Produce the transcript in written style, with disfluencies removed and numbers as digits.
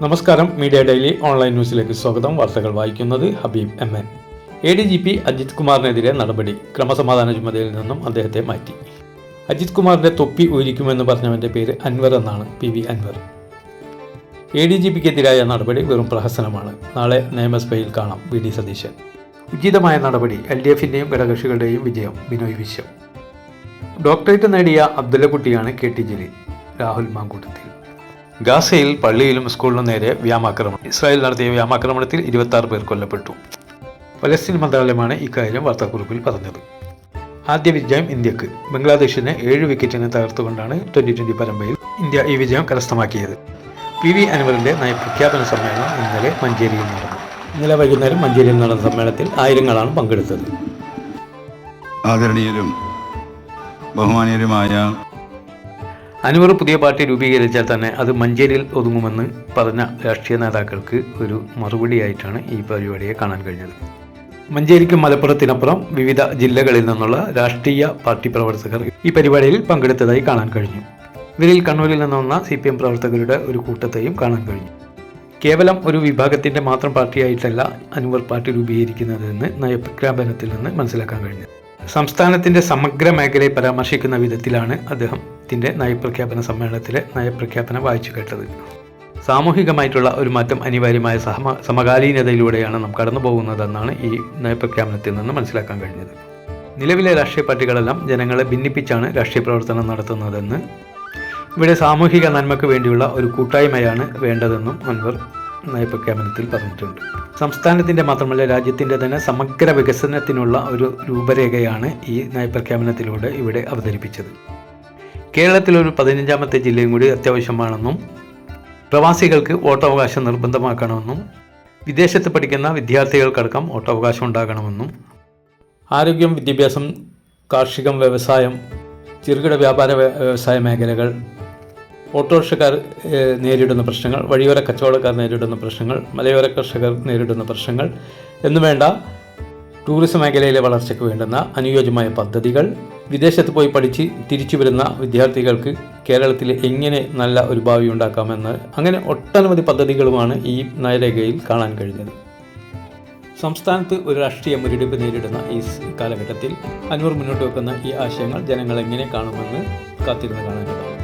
നമസ്കാരം. Media daily online ന്യൂസിലേക്ക് സ്വാഗതം. വാർത്തകൾ വായിക്കുന്നത് ഹബീബ് MN. ADGP അജിത് കുമാറിനെതിരെ നടപടി. ക്രമസമാധാന ചുമതലയിൽ നിന്നും അദ്ദേഹത്തെ മാറ്റി. അജിത് കുമാറിന്റെ തൊപ്പി ഊരിക്കുമെന്ന് പറഞ്ഞവന്റെ പേര് അൻവർ എന്നാണ്. PV അൻവർ. ADGPക്കെതിരായ നടപടി വെറും പ്രഹസനമാണ്. നാളെ നിയമസഭയിൽ കാണാം VD സതീശൻ. ഉചിതമായ നടപടി. LDFന്റെയും ഘടകകക്ഷികളുടെയും വിജയം. ബിനോയ് വിശ്വം. ഡോക്ടറേറ്റ് നേടിയ അബ്ദുള്ളക്കുട്ടിയാണ് KT ജലീൽ. രാഹുൽ മാങ്കൂട്ടത്തിൽ. ഗാസയിൽ പള്ളിയിലും സ്കൂളിനും നേരെ വ്യോമാക്രമണം. ഇസ്രായേൽ നടത്തിയ വ്യോമാക്രമണത്തിൽ 26 പേർ കൊല്ലപ്പെട്ടു. പലസ്തീൻ മന്ത്രാലയമാണ് ഇക്കാര്യം വാർത്താക്കുറിപ്പിൽ പറഞ്ഞത്. ആദ്യ വിജയം ഇന്ത്യക്ക്. ബംഗ്ലാദേശിനെ 7 വിക്കറ്റിന് തകർത്തുകൊണ്ടാണ് T20 പരമ്പരയിൽ ഇന്ത്യ ഈ വിജയം കരസ്ഥമാക്കിയത്. PV അൻവറിന്റെ നയപ്രഖ്യാപന സമ്മേളനം ഇന്നലെ മഞ്ചേരിയിൽ നടന്നു. ഇന്നലെ വൈകുന്നേരം മഞ്ചേരിയിൽ നടന്ന സമ്മേളനത്തിൽ ആയിരങ്ങളാണ് പങ്കെടുത്തത്. ആദരണീയരും ബഹുമാനീയരുമായ അൻവർ പുതിയ പാർട്ടി രൂപീകരിച്ചാൽ തന്നെ അത് മഞ്ചേരിയിൽ ഒതുങ്ങുമെന്ന് പറഞ്ഞ രാഷ്ട്രീയ നേതാക്കൾക്ക് ഒരു മറുപടിയായിട്ടാണ് ഈ പരിപാടിയെ കാണാൻ കഴിഞ്ഞത്. മഞ്ചേരിക്കും മലപ്പുറത്തിനപ്പുറം വിവിധ ജില്ലകളിൽ നിന്നുള്ള രാഷ്ട്രീയ പാർട്ടി പ്രവർത്തകർ ഈ പരിപാടിയിൽ പങ്കെടുത്തതായി കാണാൻ കഴിഞ്ഞു. ഇവരിൽ കണ്ണൂരിൽ നിന്ന് വന്ന CPM പ്രവർത്തകരുടെ ഒരു കൂട്ടത്തെയും കാണാൻ കഴിഞ്ഞു. കേവലം ഒരു വിഭാഗത്തിൻ്റെ മാത്രം പാർട്ടിയായിട്ടല്ല അൻവർ പാർട്ടി രൂപീകരിക്കുന്നതെന്ന് നയപ്രഖ്യാപനത്തിൽ നിന്ന് മനസ്സിലാക്കാൻ കഴിഞ്ഞു. സംസ്ഥാനത്തിൻ്റെ സമഗ്ര മേഖലയെ പരാമർശിക്കുന്ന വിധത്തിലാണ് അദ്ദേഹത്തിൻ്റെ നയപ്രഖ്യാപന സമ്മേളനത്തിലെ നയപ്രഖ്യാപനം വായിച്ചു കേട്ടത്. സാമൂഹികമായിട്ടുള്ള ഒരു മാറ്റം അനിവാര്യമായ സമകാലീനതയിലൂടെയാണ് നാം കടന്നു പോകുന്നതെന്നാണ് ഈ നയപ്രഖ്യാപനത്തിൽ നിന്ന് മനസ്സിലാക്കാൻ കഴിഞ്ഞത്. നിലവിലെ രാഷ്ട്രീയ പാർട്ടികളെല്ലാം ജനങ്ങളെ ഭിന്നിപ്പിച്ചാണ് രാഷ്ട്രീയ പ്രവർത്തനം നടത്തുന്നതെന്ന്, ഇവിടെ സാമൂഹിക നന്മയ്ക്ക് വേണ്ടിയുള്ള ഒരു കൂട്ടായ്മയാണ് വേണ്ടതെന്നും അൻവർ നയപ്രഖ്യാപനത്തിൽ പറഞ്ഞിട്ടുണ്ട്. സംസ്ഥാനത്തിൻ്റെ മാത്രമല്ല രാജ്യത്തിൻ്റെ തന്നെ സമഗ്ര വികസനത്തിനുള്ള ഒരു രൂപരേഖയാണ് ഈ നയപ്രഖ്യാപനത്തിലൂടെ ഇവിടെ അവതരിപ്പിച്ചത്. കേരളത്തിലൊരു 15ാമത്തെ ജില്ലയും കൂടി അത്യാവശ്യമാണെന്നും പ്രവാസികൾക്ക് വോട്ടവകാശം നിർബന്ധമാക്കണമെന്നും വിദേശത്ത് പഠിക്കുന്ന വിദ്യാർത്ഥികൾക്കടക്കം വോട്ടവകാശം ഉണ്ടാകണമെന്നും ആരോഗ്യം, വിദ്യാഭ്യാസം, കാർഷികം, വ്യവസായം, ചെറുകിട വ്യാപാര വ്യവസായ മേഖലകൾ, ഓട്ടോറിക്ഷക്കാർ നേരിടുന്ന പ്രശ്നങ്ങൾ, വഴിയോര കച്ചവടക്കാർ നേരിടുന്ന പ്രശ്നങ്ങൾ, മലയോര കർഷകർ നേരിടുന്ന പ്രശ്നങ്ങൾ എന്നുവേണ്ട ടൂറിസം മേഖലയിലെ വളർച്ചയ്ക്ക് വേണ്ടുന്ന അനുയോജ്യമായ പദ്ധതികൾ, വിദേശത്ത് പോയി പഠിച്ച് തിരിച്ചു വരുന്ന വിദ്യാർത്ഥികൾക്ക് കേരളത്തിൽ എങ്ങനെ നല്ല ഒരു ഭാവി ഉണ്ടാക്കാമെന്ന്, അങ്ങനെ ഒട്ടനവധി പദ്ധതികളുമാണ് ഈ നയരേഖയിൽ കാണാൻ കഴിഞ്ഞത്. സംസ്ഥാനത്ത് ഒരു രാഷ്ട്രീയ മുരടിപ്പ് നേരിടുന്ന ഈ കാലഘട്ടത്തിൽ അൻവർ മുന്നോട്ട് വെക്കുന്ന ഈ ആശയങ്ങൾ ജനങ്ങൾ എങ്ങനെ കാണുമെന്ന് കാത്തിരുന്ന് കാണേണ്ടതാണ്.